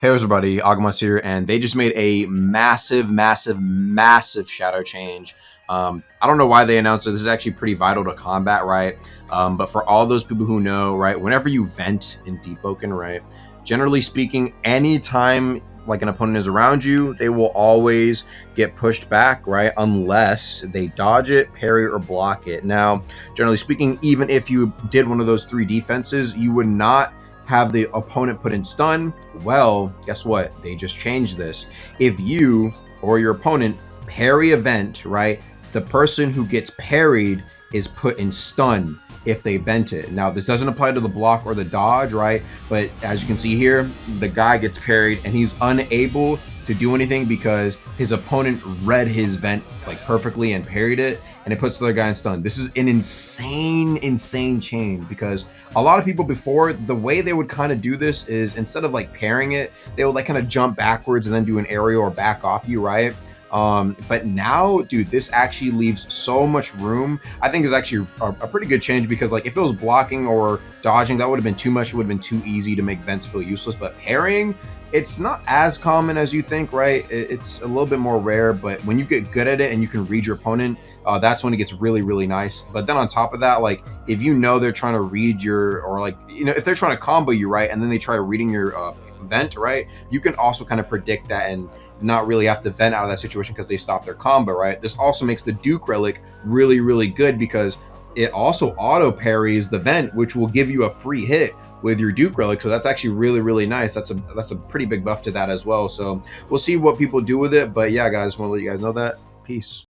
Hey everybody, Agmas here, and they just made a massive shadow change. I don't know why they announced it. This is actually pretty vital to combat, right? But for all those people who know, right, whenever you vent in Deepwoken, right, generally speaking, anytime like an opponent is around you, they will always get pushed back, right? Unless they dodge it, parry, or block it. Now, generally speaking, even if you did one of those three defenses, you would not have the opponent put in stun. Well, guess what? They just changed this. If you or your opponent parry a vent, right, the person who gets parried is put in stun if they vent it. Now, this doesn't apply to the block or the dodge, right? But as you can see here, the guy gets parried and he's unable to do anything because his opponent read his vent like perfectly and parried it, and it puts the other guy in stun. This is an insane change, because a lot of people before, the way they would kind of do this is instead of like parrying it, they would like kind of jump backwards and then do an aerial or back off you, right? But now, dude, this actually leaves so much room. I think is actually a pretty good change, because like if it was blocking or dodging, that would have been too much. It would have been too easy to make vents feel useless. But parrying, it's not as common as you think, right? It's a little bit more rare, but when you get good at it and you can read your opponent, that's when it gets really nice. But then on top of that, like if you know they're trying to read your, or like, you know, if they're trying to combo you, right, and then they try reading your vent, right, you can also kind of predict that and not really have to vent out of that situation because they stop their combo, right? This also makes the Duke Relic really good, because it also auto parries the vent, which will give you a free hit with your Duke Relic. So that's actually really nice. That's a pretty big buff to that as well. So we'll see what people do with it. But yeah, guys, want to let you guys know that. Peace.